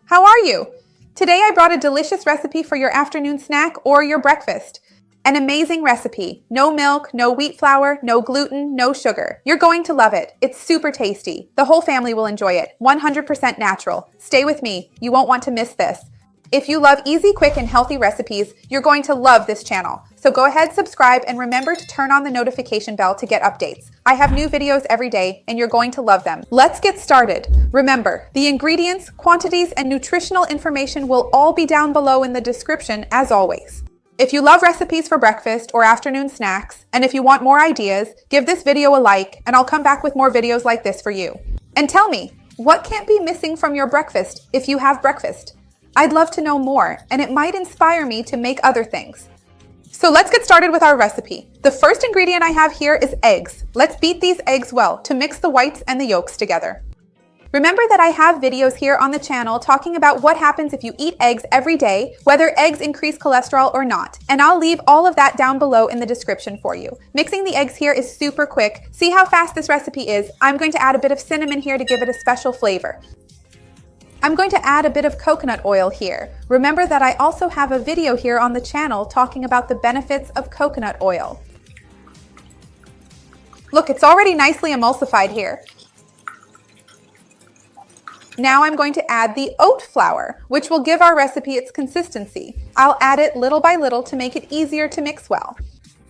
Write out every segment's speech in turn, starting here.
How are you? Today I brought a delicious recipe for your afternoon snack or your breakfast. An amazing recipe. No milk, no wheat flour, no gluten, no sugar. You're going to love it. It's super tasty. The whole family will enjoy it. 100% natural. Stay with me. You won't want to miss this. If you love easy, quick, and healthy recipes, you're going to love this channel. So go ahead, subscribe, and remember to turn on the notification bell to get updates. I have new videos every day, and you're going to love them. Let's get started. Remember, the ingredients, quantities, and nutritional information will all be down below in the description as always. If you love recipes for breakfast or afternoon snacks, and if you want more ideas, give this video a like, and I'll come back with more videos like this for you. And tell me, what can't be missing from your breakfast if you have breakfast? I'd love to know more, and it might inspire me to make other things. So let's get started with our recipe. The first ingredient I have here is eggs. Let's beat these eggs well to mix the whites and the yolks together. Remember that I have videos here on the channel talking about what happens if you eat eggs every day, whether eggs increase cholesterol or not, and I'll leave all of that down below in the description for you. Mixing the eggs here is super quick. See how fast this recipe is? I'm going to add a bit of cinnamon here to give it a special flavor. I'm going to add a bit of coconut oil here. Remember that I also have a video here on the channel talking about the benefits of coconut oil. Look, it's already nicely emulsified here. Now I'm going to add the oat flour, which will give our recipe its consistency. I'll add it little by little to make it easier to mix well.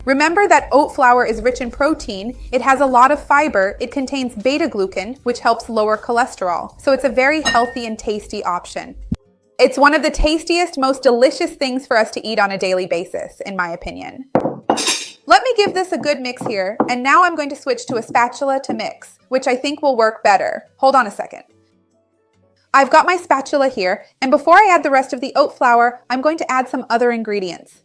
Remember that oat flour is rich in protein, it has a lot of fiber, it contains beta-glucan, which helps lower cholesterol, so it's a very healthy and tasty option. It's one of the tastiest, most delicious things for us to eat on a daily basis, in my opinion. Let me give this a good mix here, and now I'm going to switch to a spatula to mix, which I think will work better. Hold on a second. I've got my spatula here, and before I add the rest of the oat flour, I'm going to add some other ingredients.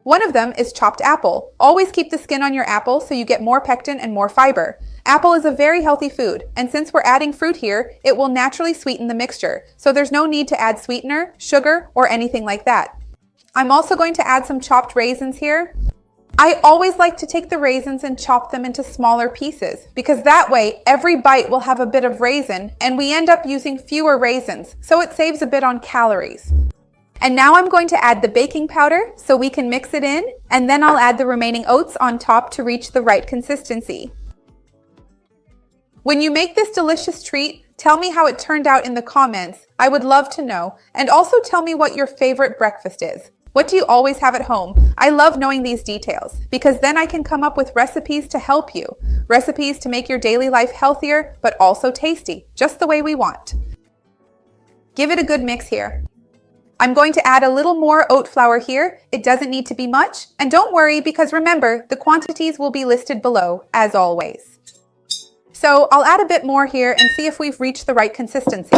One of them is chopped apple. Always keep the skin on your apple so you get more pectin and more fiber. Apple is a very healthy food, and since we're adding fruit here, it will naturally sweeten the mixture, so there's no need to add sweetener, sugar, or anything like that. I'm also going to add some chopped raisins here. I always like to take the raisins and chop them into smaller pieces, because that way every bite will have a bit of raisin, and we end up using fewer raisins, so it saves a bit on calories. And now I'm going to add the baking powder so we can mix it in, and then I'll add the remaining oats on top to reach the right consistency. When you make this delicious treat, tell me how it turned out in the comments. I would love to know. And also tell me what your favorite breakfast is. What do you always have at home? I love knowing these details because then I can come up with recipes to help you. Recipes to make your daily life healthier, but also tasty, just the way we want. Give it a good mix here. I'm going to add a little more oat flour here. It doesn't need to be much. And don't worry because remember, the quantities will be listed below as always. So I'll add a bit more here and see if we've reached the right consistency.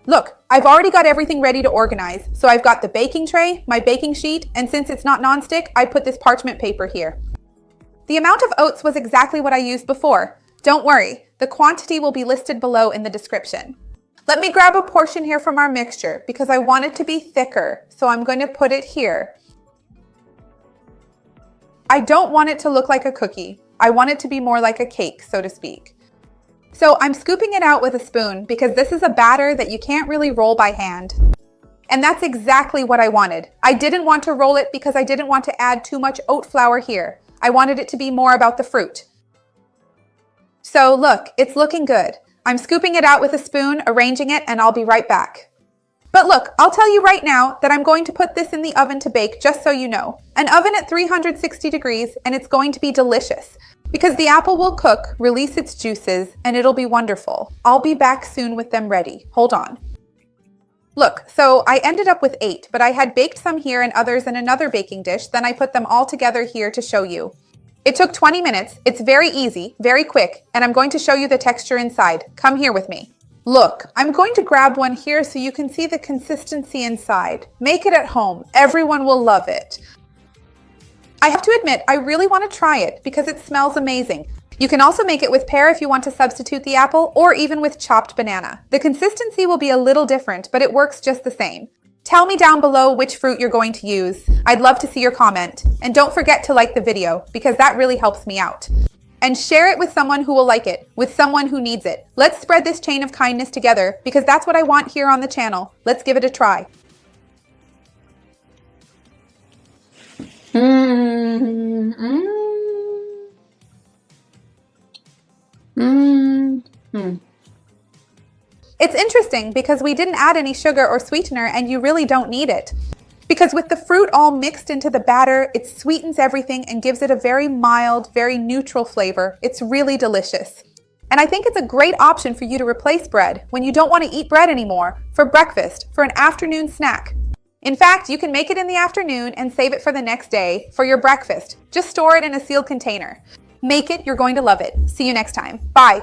Look, I've already got everything ready to organize. So I've got the baking tray, my baking sheet, and since it's not nonstick, I put this parchment paper here. The amount of oats was exactly what I used before. Don't worry, the quantity will be listed below in the description. Let me grab a portion here from our mixture because I want it to be thicker, so I'm going to put it here. I don't want it to look like a cookie. I want it to be more like a cake, so to speak. So I'm scooping it out with a spoon because this is a batter that you can't really roll by hand. And that's exactly what I wanted. I didn't want to roll it because I didn't want to add too much oat flour here. I wanted it to be more about the fruit. So look, it's looking good. I'm scooping it out with a spoon, arranging it, and I'll be right back. But look, I'll tell you right now that I'm going to put this in the oven to bake, just so you know. An oven at 360 degrees, and it's going to be delicious. Because the apple will cook, release its juices, and it'll be wonderful. I'll be back soon with them ready. Hold on. Look, so I ended up with 8, but I had baked some here and others in another baking dish, then I put them all together here to show you. It took 20 minutes, it's very easy, very quick, and I'm going to show you the texture inside. Come here with me. Look, I'm going to grab one here so you can see the consistency inside. Make it at home, everyone will love it. I have to admit, I really want to try it because it smells amazing. You can also make it with pear if you want to substitute the apple, or even with chopped banana. The consistency will be a little different, but it works just the same. Tell me down below which fruit you're going to use. I'd love to see your comment. And don't forget to like the video because that really helps me out. and share it with someone who will like it, with someone who needs it. Let's spread this chain of kindness together because that's what I want here on the channel. Let's give it a try. It's interesting because we didn't add any sugar or sweetener and you really don't need it. Because with the fruit all mixed into the batter, it sweetens everything and gives it a very mild, very neutral flavor. It's really delicious. And I think it's a great option for you to replace bread when you don't want to eat bread anymore, for breakfast, for an afternoon snack. In fact, you can make it in the afternoon and save it for the next day for your breakfast. Just store it in a sealed container. Make it, you're going to love it. See you next time. Bye.